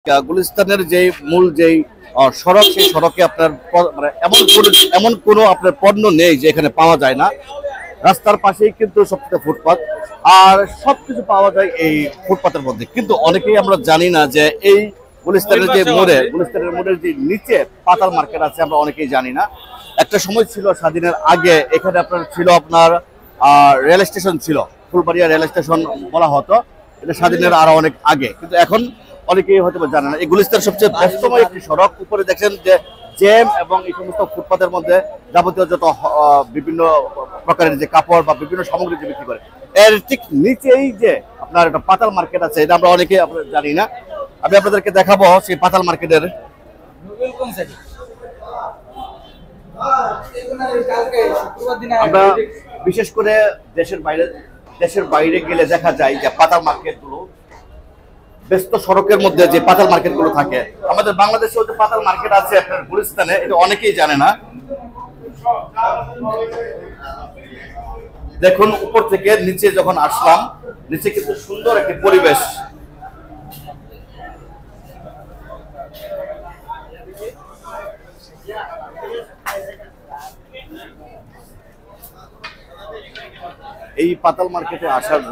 গুলিস্তানের যে মূল যেই সড়ক, সেই সড়কে আপনার মানে এমন কোনো আপনার পণ্য নেই যে এখানে পাওয়া যায় না। রাস্তার পাশেই কিন্তু সবচেয়ে ফুটপাত, আর সবকিছু পাওয়া যায় এই ফুটপাতের মধ্যে। কিন্তু অনেকেই আমরা জানি না যে এই গুলিস্তানের মোড়ের যে নিচে পাতাল মার্কেট আছে, আমরা অনেকেই জানি না। একটা সময় ছিল স্বাধীনের আগে এখানে আপনার ছিল আপনার রেল স্টেশন ছিল, ফুলবাড়িয়া রেল স্টেশন বলা হতো, এটা স্বাধীনের আরো অনেক আগে। কিন্তু এখন অনেকেই হয়তো জানে না। এই গুলিস্তান সবচেয়ে ব্যস্তময় একটি সড়ক। উপরে দেখেন যে জ্যাম এবং এই সমস্ত ফুটপাতের মধ্যে যাবতীয় যত বিভিন্ন প্রকারের যে কাপড় বা বিভিন্ন সামগ্রী যে বিক্রি করে, এর ঠিক নিচেই যে আপনার একটা পাতাল মার্কেট আছে, এটা আমরা অনেকেই আপনারা জানি না। আমি আপনাদেরকে দেখাবো সেই পাতাল মার্কেটের। আমরা বিশেষ করে দেশের বাইরে গেলে দেখা যায় যে পাতাল মার্কেট গুলো, ব্যস্ত সড়কের মধ্যে যে পাতাল মার্কেট গুলো থাকে। আমাদের বাংলাদেশেও যে পাতাল মার্কেট আছে আপনার গুলিস্তানে, এটা অনেকেই জানে না। দেখুন, উপর থেকে নিচে যখন আসলাম, নিচে কিন্তু সুন্দর একটি পরিবেশ। এই পাতাল মার্কেটে আসার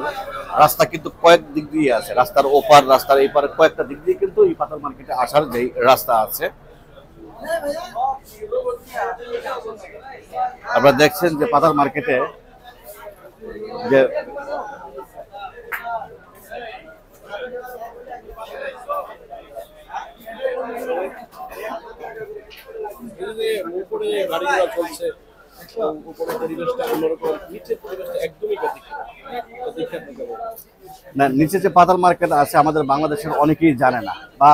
রাস্তা কিন্তু কয়েক দিক দিয়ে আছে। রাস্তার ওপার, রাস্তার এই পারে কয়েকটা দিক দিয়ে কিন্তু এই পাতাল মার্কেটে আসার যে রাস্তা আছে। আপনারা দেখছেন যে পাতাল মার্কেটে যে নিচে যে পাতাল মার্কেট আছে আমাদের বাংলাদেশের অনেকেই জানে না, বা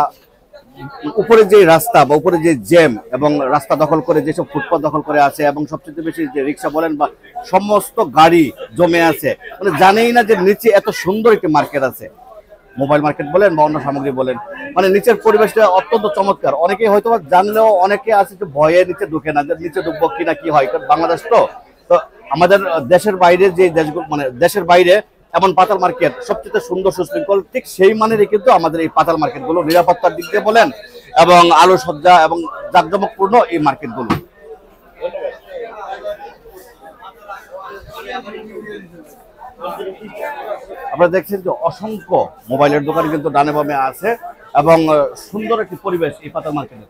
উপরে যে রাস্তা বা উপরে যে জ্যাম এবং রাস্তা দখল করে যেসব ফুটপাত দখল করে আছে, এবং সবচেয়ে বেশি যে রিক্সা বলেন বা সমস্ত গাড়ি জমে আছে, মানে জানেই না যে নিচে এত সুন্দর একটি মার্কেট আছে। মোবাইল মার্কেট বলেন বা অন্য সামগ্রী বলেন, মানে নিচের পরিবেশটা অত্যন্ত চমৎকার। অনেকেই হয়তো জানলেও অনেকে আছে যে ভয়ে নিচে ঢুকে না, যে নিচে ঢুকবো কিনা কি হয়, কারণ বাংলাদেশ তো আমাদের দেশের বাইরে যে দেশগুলো, মানে দেশের বাইরে এমন পাতাল মার্কেট সবচেয়ে সুন্দর সুশৃঙ্খল, ঠিক সেই মানেরই কিন্তু আমাদের এই পাতাল মার্কেট গুলো, নিরাপত্তার দিক দিয়ে বলেন এবং আলোকসজ্জা এবং জাঁকজমকপূর্ণ এই মার্কেট গুলো। আপনারা দেখছেন যে অসংখ্য মোবাইলের দোকান কিন্তু ডানে বামে আছে, এবং সুন্দর একটি পরিবেশ এই পাতাল মার্কেটে।